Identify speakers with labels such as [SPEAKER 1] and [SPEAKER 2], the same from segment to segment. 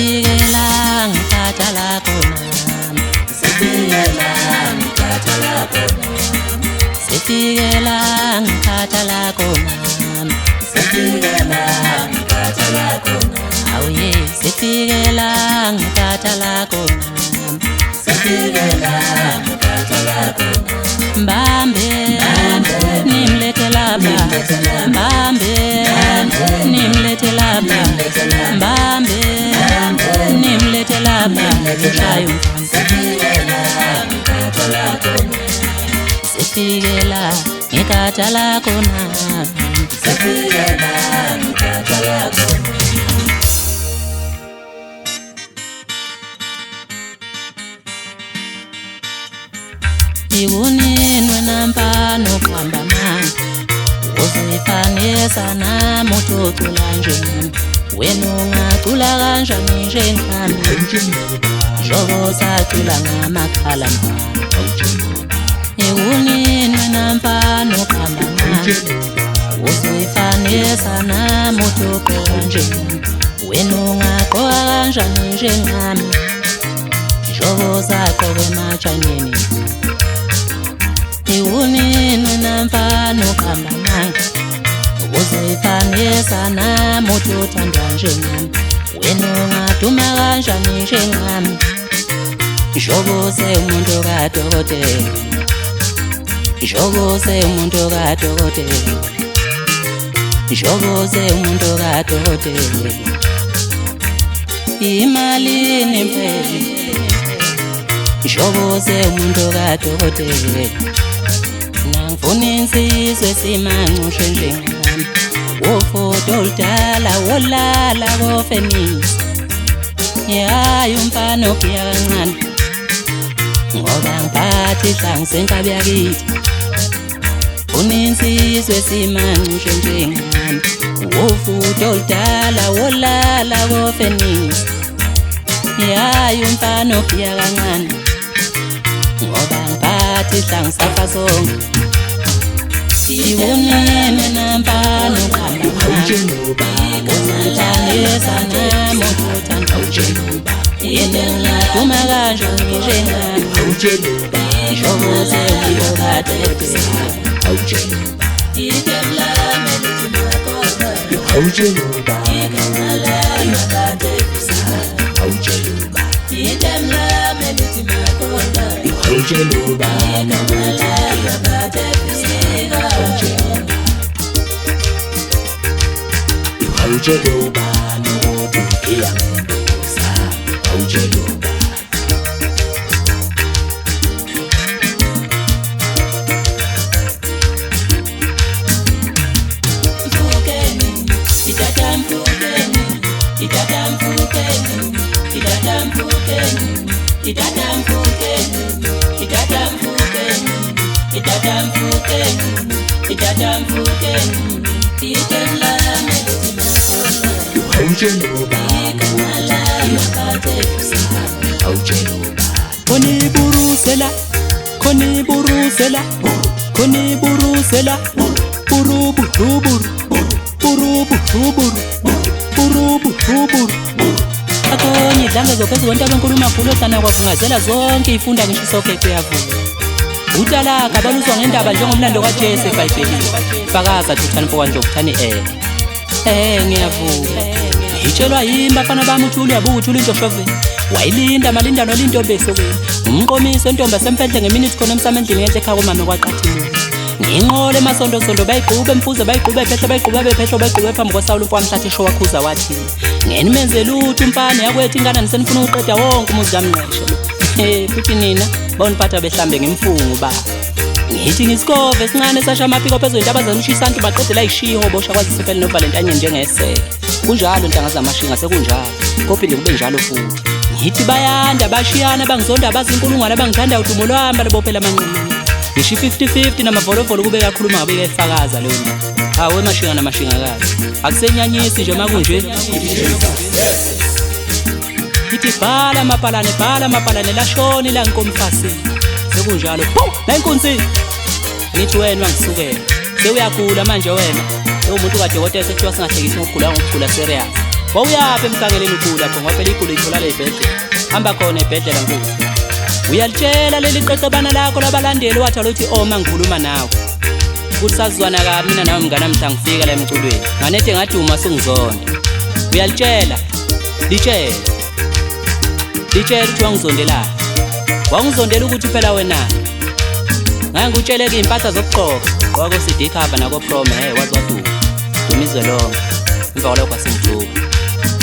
[SPEAKER 1] Sefikela ngikhathala khona,
[SPEAKER 2] sefikela ngikhathala khona,
[SPEAKER 1] sefikela ngikhathala khona,
[SPEAKER 2] sefikela ngikhathala khona,
[SPEAKER 1] awuye sefikela ngikhathala khona,
[SPEAKER 2] sefikela ngikhathala khona.
[SPEAKER 1] Mbambe nimlethe lapha, Mbambe nimlethe lapha, Mbambe nimlethe lapha, shayo mfana.
[SPEAKER 2] Sefikela ngikhathala khona,
[SPEAKER 1] Sefikela ngikhathala khona,
[SPEAKER 2] sefikela ngikhathala khona.
[SPEAKER 1] Ikuninwe nampano kuhamba manje, uzifanisa nami ucocula njengami, wena ungacula kanjani njengami, njobo sacula ngamakhala mbala. Ikuninwe nampano kuhamba manje, uzifanisa nami ucocula njengami, wena ungaqoka kanjani njengami, njobo saqoka ematshaneni. Iwunini nampano kuhamba manje, uzifanisa nami uthandwa njengami, wena ungaduma kanjani njengami, njobo sewumuntu kadokotela, njobo sewumuntu kadokotela, njobo sewumuntu kadokotela. Imalini impela, njobo sewumuntu kadokotela. Nangifuna insizwe esimanxushe njengami, wofoto oludala wolala kofenisi, yayo umfana okuya kancane, ngoba ngiphathe ihlangu senkabi yakithi. Funa insizwe esimanxushe njengami, wofoto oludala wolala kofenisi, yayo umfana okuya kancane, ngoba ngiphathe ihlangu safa sonke. Iwunini nampano kuhamba manje, uzifanisa nami uthandwa njengami, wena ungaduma kanjani njengami, njobo sewumuntu kadokotela.
[SPEAKER 2] Igama lami lithi Makhona, igama lami kadefisa, igama lami lithi Makhona, igama lami kadefisa.
[SPEAKER 3] Aujeloba nobukia mendoza, aujeloba.
[SPEAKER 2] Mfukeni, itata mfukeni, itata mfukeni, itata mfukeni, itata mfukeni, itata mfukeni, itata mfukeni, itata mfukeni. Igama lami lithi Makhona,
[SPEAKER 3] Aujeloba
[SPEAKER 2] igama lami kadefisa.
[SPEAKER 3] aujeloba.
[SPEAKER 1] Koniburusela, koniburusela, koniburusela, burubu ruburu, burubu ruburu, burubu ruburu. Akonye idlanga zophezulu konke abenkulumo akhulu sana kwavungazela zonke ifunda ngisho sonke kuyavuma. Utalaka baluswa ngendaba njengomlando kaJesu eBhayibhelini. Fakaza Thuthani Mpoka Ndlovuthane ngiyavuma. Ngitshelwa yimi bafana bami uthi uyabuka uthi ulinjoshoveni. Wayilinda malinda nolintombi esokweni. Umqomiso entombi asemfehle ngeminithi khona emsamendlini ngenhle ekhaya kumama kwaqathini. Nginqole emasonto sonto bayiqhube emfuze bayiqhube ephehle bayiqhube bephehlo bayiqhube phambi kwaSawule umfana mhlathi esho wakhuza wathi. Ngeni menzela uthi umfana yakwethu ingane nisenifuna uqeda wonke umuzi kamnqeshe. Futhi nina boniphatha behlambe ngemfungu ba. Ngithi ngisikove sincane sasha amaphiko phezulu intaba zanishisa abantu baqedela ayishiho bosha kwazi sefele noValentine njengese. Kunjalo ntanga zamashinga sekunjalo. Kophinde kube njalo futhi. Ngithi bayanda bashiyana bangizonda abazinkulungwane abangithanda udumo lwami balobophela amanqinqini. Ngisho 50-50 namavolovolo kube kakhuluma ngabe efakaza leyo nto. Hawe mashinga namashinga kazi. Akusenyanyisi nje makunje. Ngithi bhala mapalane lashoni la nkomfasi. Sekunjalo. La inkunzi. Ngithi wena wangisukela. Sewuyagula manje wena. Lo muntu kadokotela sekuthiwa singahlekisi ngokugula ngokugula serious. Wawuyaphi emkangeleni ukhulu lapho ngoba phela igulu ithola le ibhedlela. Hamba khona ebhedlela nkulu. Uyalitshela leli qeqebana lakho labalandeli wathi aluthi oma ngikhuluma nawe. Kusazwana kabi mina nawe mngana mhla ngifika la emculweni. Nganethe ngaduma sungizonda. Uyalitshela. Litshela. Litshela ukuthi wangizondela. Wangizondela ukuthi phela wena. Ngeke ngikutsheleke impatha zokugqoka. Kwako CD cover nako prom wazi waduma. Dumizwe lonke. Emva kwalokho asengijuka.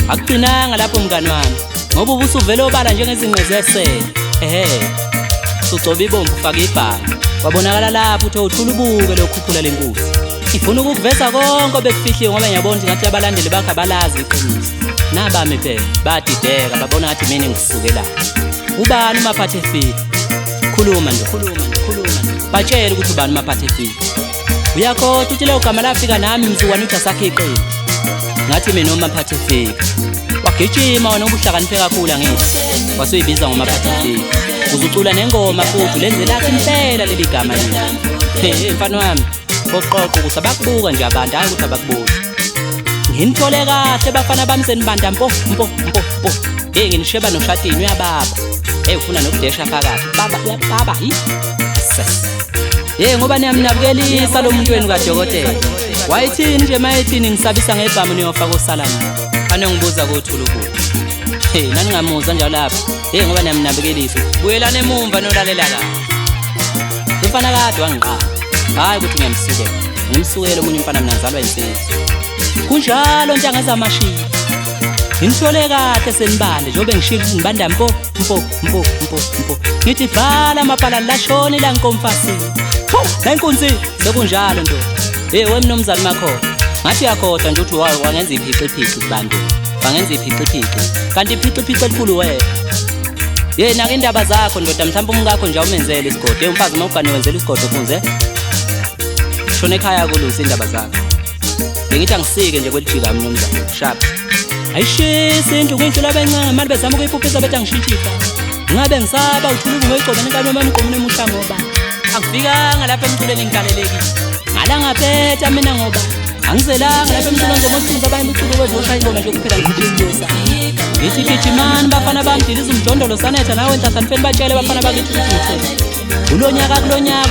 [SPEAKER 1] Akugcinanga lapho mngani wami. Ngoba ubusuvele obala njengezinqe zesele. Sugcoba ibomvu ufaka ibhanga. Kwabonakala lapho uthi uthula ubuke lokukhuphula lenkuzi. Ngifuna ukuveza konke obekufihliwe ngoba ngiyabona ukuthi ngathi abalandeli bakhe abalazi iqiniso. Nabami phela badideka babona ngathi mina ngisukela. Ubani uMaphathe efika? Khuluma nje. Batshela ukuthi ubani uMaphathe efika. Uyakhoda uthi leyo gama lafika nami mzukwane uthi asakhe iqini. Ngathi mina uMaphathe efika. Wagijima wena ubuhlakaniphe kakhulu angithi. Wasuyibiza ngoMaphathe efika. Uzucula nengoma futhi lenze lakhe impela leli gama leli. Mfana wami, oqoqo kusabakubuka nje abantu hayi ukuthi abakubuka. Nginithole kahle bafana bami senibanda mpo. Nginisheba noShatini uyababa. Ufuna nokudesha phakathi. Baba hi. Ngoba niyamnabukelisa lo muntu wenu kaDokotela. Wayithini nje mayithini ngisabisa ngebhamu niyofaka osalana. Khane ngibuza kothula ukuthi. Nani ngamuza njalo lapha. Ngoba niyamnabukelisa. Buyelana emumva nolalela kahle. Umfana kade wangiqala. Hayi ukuthi ngiyamsukela. Ngimsukela umunye umfana mina ngizalwa insizwa. Kunjalo ntanga zamashila. Ngithole kahle senibande njobe ngishilo ngibanda mpo. Ngithi bhala amabhala lashoni la nkomfasini. La inkunzi sekunjalo nto. Wemnomzali makho. Ngathi uyakhoda nje ukuthi wangenza iphiqiphiqi kubantu. Bangenza iphiqiphiqi. Kanti iphiqiphiqi elikhulu wena. Nake indaba zakho ndoda mhlawumbe umngakho nje awumenzele isigodo. Umfazi mawugane wenzela isigodo funze. Shona ekhaya kulusa indaba zakho. Bengithi angisike nje kwelijika mnomzane. Sharp. Ayishisi indlu kwindlu labencane manje bezama ukuyiphuphisa bethi angishintshisa. Ngabe ngisaba uthulubu ngegcoba nenkalo mamqomo nemusha ngoba angifikanga lapha emculweni ngikalelekile. Ngalangaphetha mina ngoba angizelanga lapha emculweni ngomosiza abanye uculo wezoshaya ingoma nje kuphela ngikuthindisa. Ngithi gijimani bafana bamdiliza umjondolo sanetha nawe enhlanhlanifeni batshele bafana bakithi ukuthi ngithele. Kulonyaka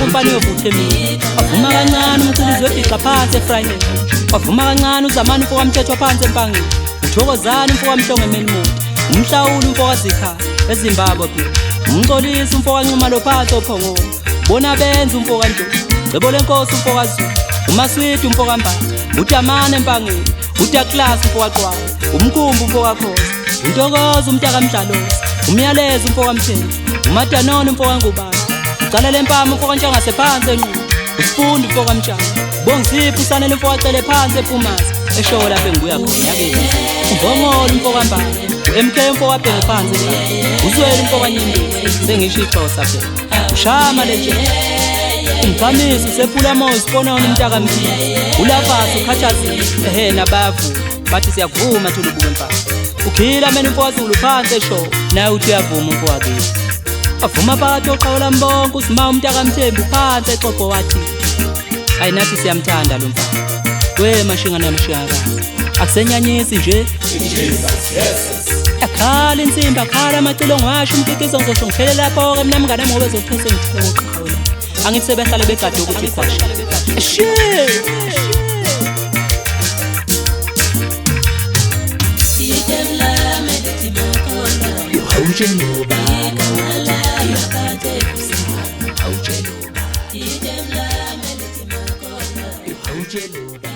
[SPEAKER 1] umfana uyovuthe mina. Wavuma kancane umculo uzwefiqa phansi eFriday. Wavuma kancane uzamani mfoko wamthethwa phansi empangeni. Uthokozana mfoko wamhlonge eMelmont. Umhlawuli mfoko wazikhaya eZimbabwe phela. Umxolisi umfoko wancuma lo phansi ophongo. Bona benza umfoko kanto. Cebo lenkosi umfoko kaZulu. UMaswidi umfoko kaMbala. uDamane empangeni, uDouglas mfowaqwa, umkhumbu mfowakhoza, uNtokozo umntaka Mdlalosi, umyalezo mfokamtheni, uMadanona mfowangubani, ucala lempama mfokantsha sephansi enqulu, uSifundi mfokamtshana, Bongisipho usanele mfowacele phansi ePhumaza, eshowo lapho engibuya khona yakini, uBongolo mfokambala, uMK mfowabheke phansi la, uZweli mfokanyembezi, sengisho iXhosa phela, uShama leje. Umkhamisi usephula amoya sibonana umntaka Mthini ulafasa ukhathazile nabavu bathi siyavuma thulubuke mfana ukhila mina umfowazulu phansi eshow naye uthi uyavuma umfowakhe avuma bathi oqawula mbonke uSima umntaka Mthembu phansi exoxo wathi ayinathi siyamthanda lo mfana we mashinga namashiyakazi akusenyanyisi nje Jesus yes akhala insimbi akhala amacilo ngasho umkikizo ngizosho ngiphele lapho ke mina mngane ngoba ezothuse ngithele ngoqhawula angithi sebehlale begade ukuthi ikhwasha shit
[SPEAKER 2] siyetela medithi makhola
[SPEAKER 3] awutsheluba
[SPEAKER 2] ikamala yakade
[SPEAKER 3] awutsheluba
[SPEAKER 2] siyetela medithi makhola
[SPEAKER 3] awutsheluba